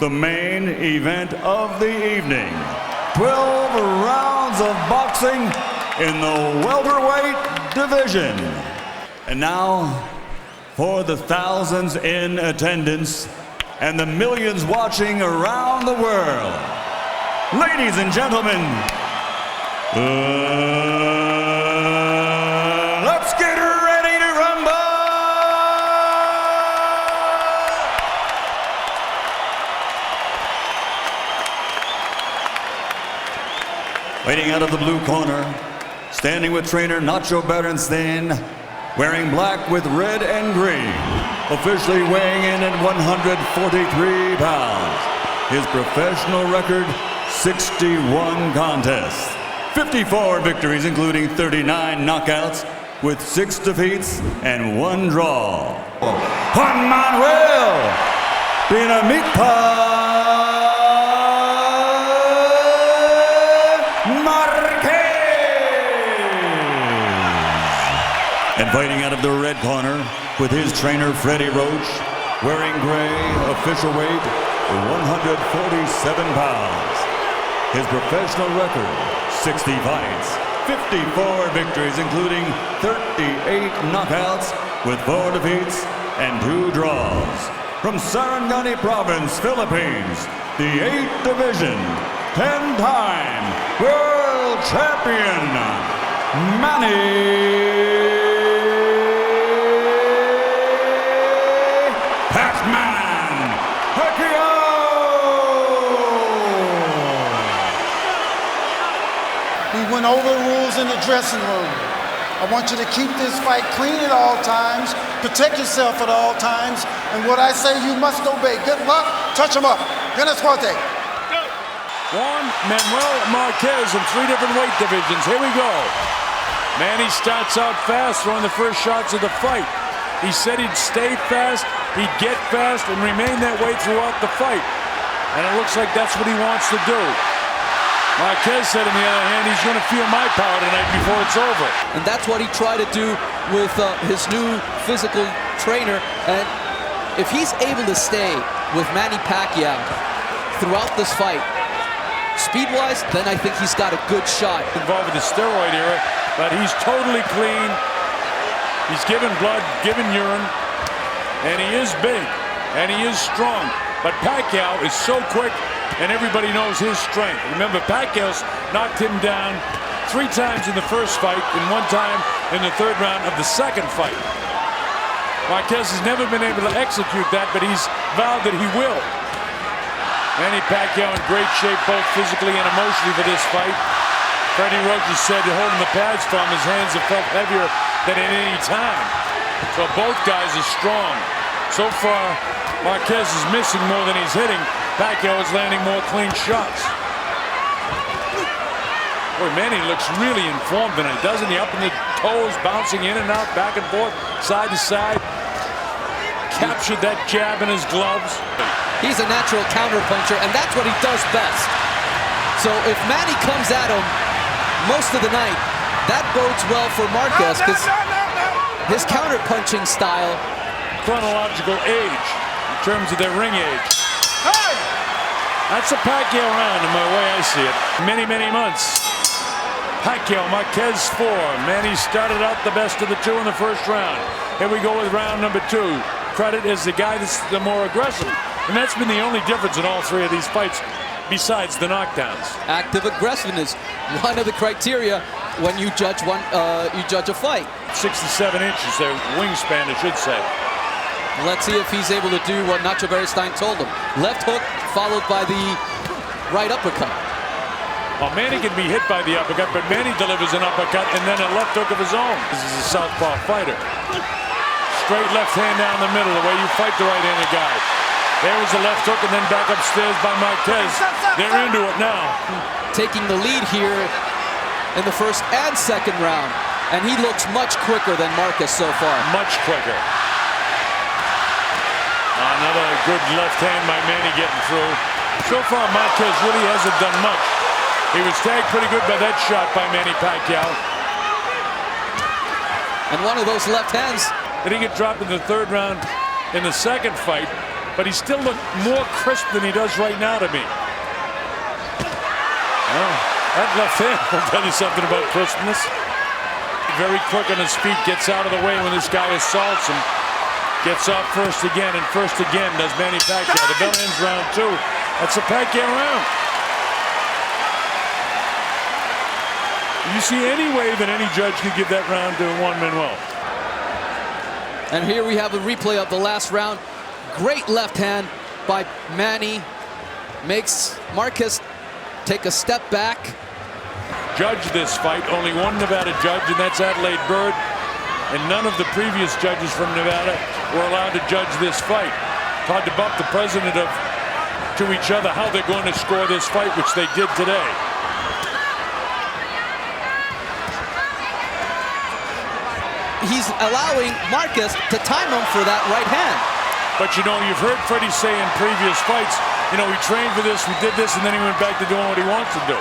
The main event of the evening. 12 rounds of boxing in the welterweight division. And now, for the thousands in attendance and the millions watching around the world, ladies and gentlemen, let's get ready to rumble! Waiting out of the blue corner, standing with trainer Nacho Berenstein, wearing black with red and green, officially weighing in at 143 pounds. His professional record, 61 contests, 54 victories, including 39 knockouts, with 6 defeats and 1 draw. Juan Manuel Marquez. And fighting out of the red corner with his trainer Freddie Roach, wearing gray, official weight 147 pounds. His professional record, 60 fights, 54 victories, including 38 knockouts, with 4 defeats and 2 draws. From Sarangani Province, Philippines, the 8th Division, 10-time world champion, Manny Pacquiao! We went over the rules in the dressing room. I want you to keep this fight clean at all times, protect yourself at all times, and what I say you must obey. Good luck, touch them up. Buenas suerte. Juan, Manuel Marquez in 3 different weight divisions. Here we go. Manny starts out fast, throwing the first shots of the fight. He said he'd stay fast, he'd get fast, and remain that way throughout the fight. And it looks like that's what he wants to do. Marquez said, on the other hand, he's going to feel my power tonight before it's over. And that's what he tried to do with his new physical trainer. And if he's able to stay with Manny Pacquiao throughout this fight, speed-wise, then I think he's got a good shot. Involved with the steroid era, but he's totally clean. He's given blood, given urine, and he is big, and he is strong. But Pacquiao is so quick, and everybody knows his strength. Remember, Pacquiao's knocked him down 3 times in the first fight and 1 time in the 3rd round of the 2nd fight. Marquez has never been able to execute that, but he's vowed that he will. Manny Pacquiao in great shape, both physically and emotionally, for this fight. Freddie Roach said holding the pads from his hands have felt heavier than at any time. So both guys are strong. So far, Marquez is missing more than he's hitting. Pacquiao is landing more clean shots. Boy, Manny looks really informed tonight, doesn't he? Up in the toes, bouncing in and out, back and forth, side to side. Captured that jab in his gloves. He's a natural counterpuncher, and that's what he does best. So if Manny comes at him most of the night, that bodes well for Marquez, because his counterpunching style. Chronological age, in terms of their ring age. Hey! That's a Pacquiao round in the way I see it. Many, many months. Pacquiao, Marquez 4. Manny started out the best of the 2 in the 1st round. Here we go with round number 2. Credit is the guy that's the more aggressive. And that's been the only difference in all 3 of these fights, besides the knockdowns. Active aggressiveness, one of the criteria when you judge a fight. 67 inches, their wingspan, I should say. Let's see if he's able to do what Nacho Berenstein told him. Left hook followed by the right uppercut. Well, Manny can be hit by the uppercut, but Manny delivers an uppercut and then a left hook of his own. This is a southpaw fighter. Straight left hand down the middle, the way you fight the right-handed guy. There was the left hook and then back upstairs by Marquez. They're into it now. Taking the lead here in the 1st and 2nd round. And he looks much quicker than Marquez so far. Much quicker. Another good left hand by Manny getting through. So far, Marquez really hasn't done much. He was tagged pretty good by that shot by Manny Pacquiao. And one of those left hands. But he get dropped in the 3rd round in the 2nd fight. but he still looked more crisp than he does right now to me. Well, that left hand will tell you something about crispness. Very quick on his feet, gets out of the way when this guy assaults him. Gets off first again, and first again does Manny Pacquiao. The bell ends round 2. That's a Pacquiao round. You see any way that any judge could give that round to Juan Manuel. And here we have a replay of the last round. Great left hand by Manny. Makes Marquez take a step back. Judge this fight, only one Nevada judge, and that's Adelaide Bird. And none of the previous judges from Nevada were allowed to judge this fight. Hard to bump the president to each other how they're going to score this fight, which they did today. He's allowing Marquez to time him for that right hand. But you know, you've heard Freddie say in previous fights, you know, we trained for this, we did this, and then he went back to doing what he wants to do.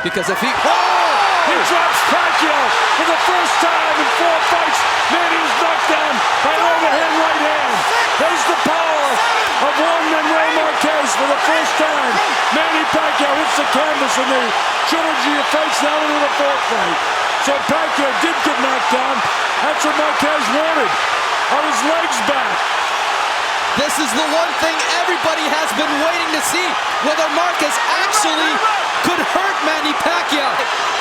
Because if he... He drops Pacquiao for the first time in 4 fights. Manny's knocked down by an overhand right hand. There's the power of Juan Manuel Marquez for the first time. Manny Pacquiao hits the canvas in the trilogy of fights, now into the 4th fight. So Pacquiao did get knocked down. That's what Marquez wanted. Are his legs back? This is the one thing everybody has been waiting to see, whether Marquez actually could hurt Manny Pacquiao.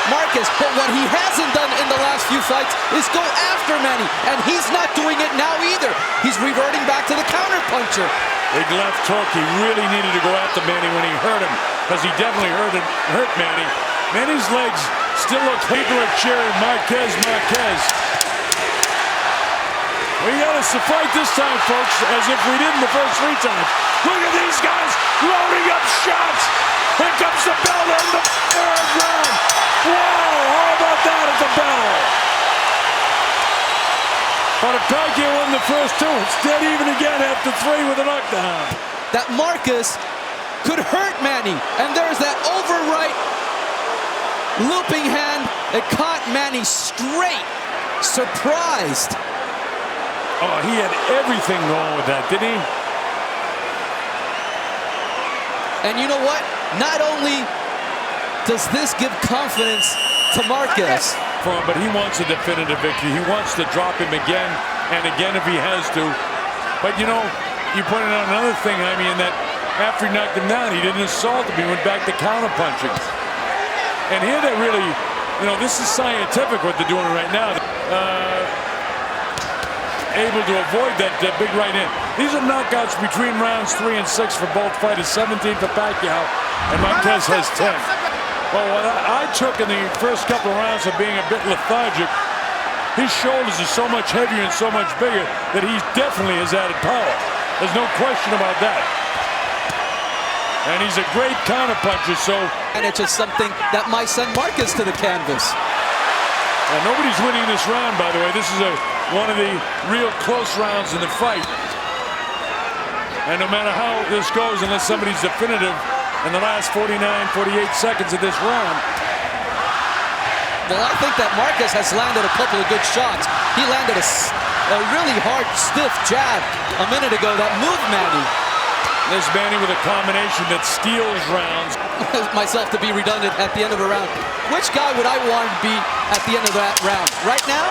Marquez, but what he hasn't done in the last few fights is go after Manny, and he's not doing it now either. He's reverting back to the counterpuncher. Big left hook. He really needed to go after Manny when he hurt him, because he definitely hurt Manny. Manny's legs still look, people are cheering Marquez, Marquez. We got us to fight this time, folks, as if we did in the first 3 times. Look at these guys loading up shots. Here comes the bell in the 3rd round. Wow, how about that at the bell? But if Pacquiao won the first 2, it's dead even again after 3 with a knockdown. That Marquez could hurt Manny, and there's that overright looping hand that caught Manny straight. Surprised. Oh, he had everything wrong with that, didn't he? And you know what? Not only does this give confidence to Marquez, But he wants a definitive victory. He wants to drop him again and again if he has to. But you know, you pointed out another thing, I mean, that after he knocked him down, he didn't assault him. He went back to counterpunching. And here they really, you know, this is scientific what they're doing right now. Able to avoid that big right hand. These are knockouts between rounds 3 and 6 for both fighters. 17 for Pacquiao, and Marquez has 10. Well, what I took in the first couple of rounds of being a bit lethargic, his shoulders are so much heavier and so much bigger that he definitely has added power. There's no question about that. And he's a great counterpuncher, so... And it's just something that might send Marquez to the canvas. Nobody's winning this round, by the way. This is one of the real close rounds in the fight. And no matter how this goes, unless somebody's definitive in the last 49, 48 seconds of this round. Well, I think that Marquez has landed a couple of good shots. He landed a really hard, stiff jab a minute ago that moved Manny. This Manny with a combination that steals rounds. Myself to be redundant at the end of a round. Which guy would I want to be at the end of that round? Right now,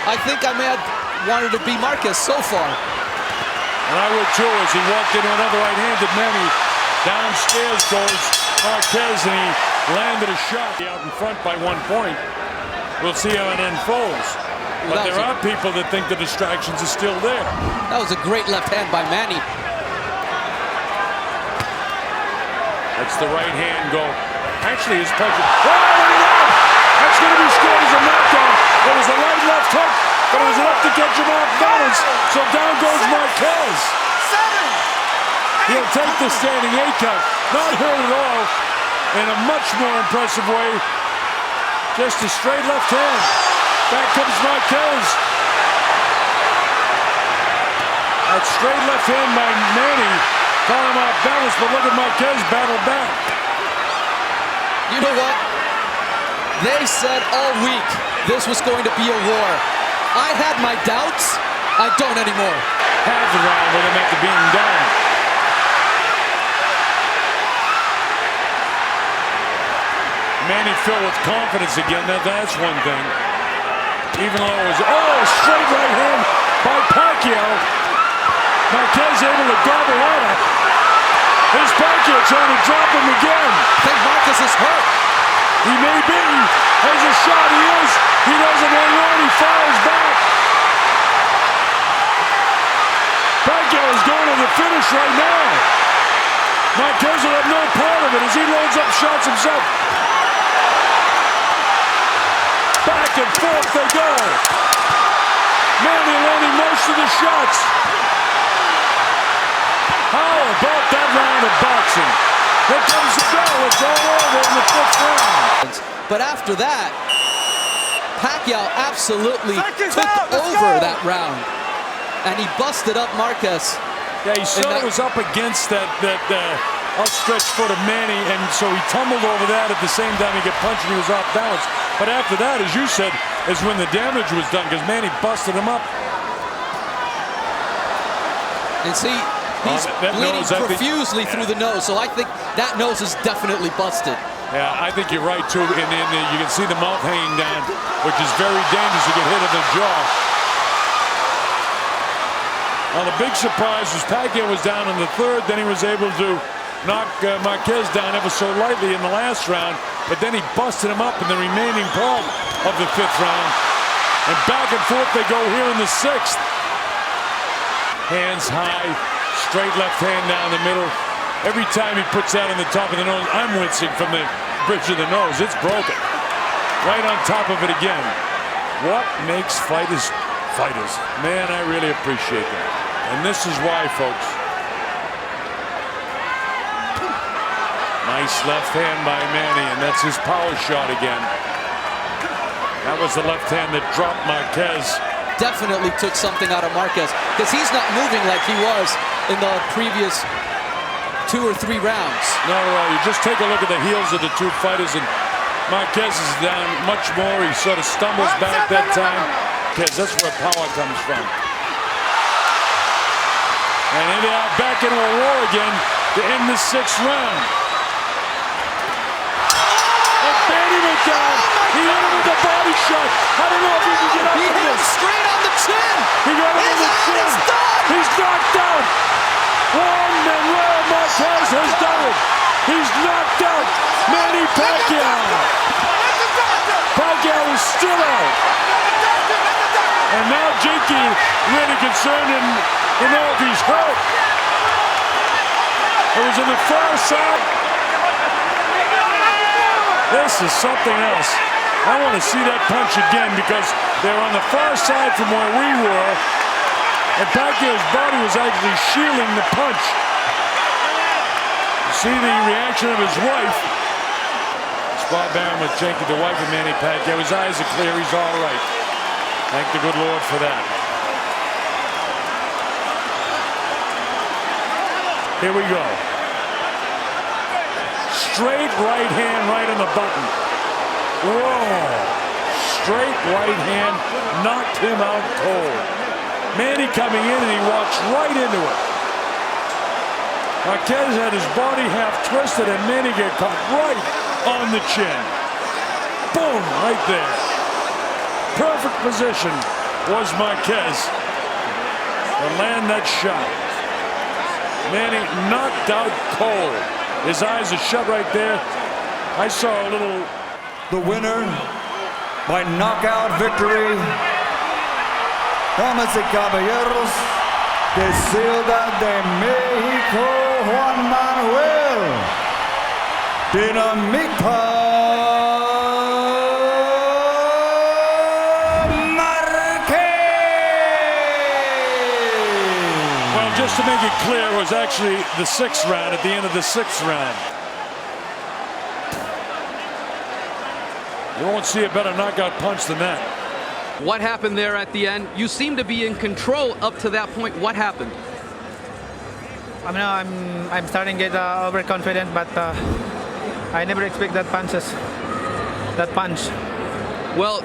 I think I may have wanted to be Marquez so far. And I would too, as he walked into another right-handed Manny. Downstairs goes Marquez, and he landed a shot out in front by 1 point. We'll see how it unfolds. But there are people that think the distractions are still there. That was a great left hand by Manny. That's the right hand go. Actually, his punch. Oh, look at that! That's going to be scored as a knockdown. There was a light left hook, but it was enough to catch him off balance. So down goes Marquez. He'll take the standing 8 count. Not hurt at all. In a much more impressive way. Just a straight left hand. Back comes Marquez. That straight left hand by Manny. Call him off balance, but look at Marquez battle back. You know what? They said all week this was going to be a war. I had my doubts. I don't anymore. half the round with him after being down. Manny filled with confidence again. Now that's one thing. Even though it was, straight right hand by Pacquiao. Marquez able to gobble that up. Here's Pacquiao trying to drop him again. I think Marquez is hurt. He may be. There's a shot. He is. He doesn't hang on. He fires back. Pacquiao is going to the finish right now. Marquez will have no part of it as he loads up shots himself. Back and forth they go. Manny landing most of the shots. How about that round of boxing? Here comes the bell. It's all over in the 5th round. But after that, Pacquiao absolutely took over that round. And he busted up Marquez. Yeah, he saw it was up against that outstretched foot of Manny, and so he tumbled over that. At the same time he got punched and he was off balance. But after that, as you said, is when the damage was done, because Manny busted him up. And see, he's bleeding profusely through the nose, so I think that nose is definitely busted. Yeah, I think you're right, too. And you can see the mouth hanging down, which is very dangerous to get hit in the jaw. Now, the big surprise was Pacquiao was down in the 3rd, then he was able to knock Marquez down ever so lightly in the last round, but then he busted him up in the remaining part of the 5th round. And back and forth they go here in the 6th. Hands high, straight left hand down the middle. Every time he puts that on the top of the nose, I'm wincing from the bridge of the nose. It's broken. Right on top of it again. What makes fighters fighters? Man, I really appreciate that. And this is why, folks. Nice left hand by Manny, and that's his power shot again. That was the left hand that dropped Marquez. Definitely took something out of Marquez, because he's not moving like he was in the previous 2 or 3 rounds. No, you just take a look at the heels of the two fighters, and Marquez is down much more. He sort of stumbles back that time. Because that's where power comes from. And here they are back into a war again to end the 6th round. And Manny went down. He hit him with the body shot. I don't know if he can get up. He hit him straight on the chin. He got him on the chin. He's knocked out. Juan Manuel Marquez has done it. He's knocked out Manny Pacquiao. Pacquiao is still out. And now Jakey really concerned and to know if he's hurt. It was on the far side. This is something else. I want to see that punch again because they're on the far side from where we were. And Pacquiao's body was actually shielding the punch. You see the reaction of his wife. Spot Baron with Jakey, the wife of Manny Pacquiao. His eyes are clear. He's all right. Thank the good Lord for that. Here we go. Straight right hand right on the button. Whoa. Straight right hand knocked him out cold. Manny coming in and he walks right into it. Marquez had his body half twisted and Manny got caught right on the chin. Boom, right there. Perfect position was Marquez to land that shot. Manny knocked out cold. His eyes are shut right there. I saw a little... The winner by knockout victory, damas y caballeros, de Ciudad de México, Juan Manuel Dinamita Marquez. Well, just to make it clear, it was actually the 6th round at the end of the 6th round. You won't see a better knockout punch than that. What happened there at the end? You seem to be in control up to that point. What happened? I mean, I'm starting to get overconfident, but I never expect that punch. Well,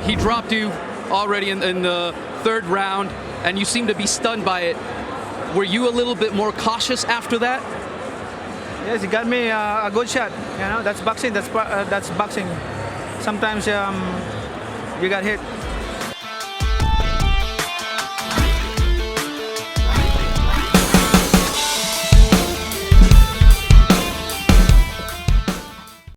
he dropped you already in the 3rd round. and you seem to be stunned by it. Were you a little bit more cautious after that? Yes, he got me a good shot. You know, that's boxing. That's boxing. Sometimes you got hit.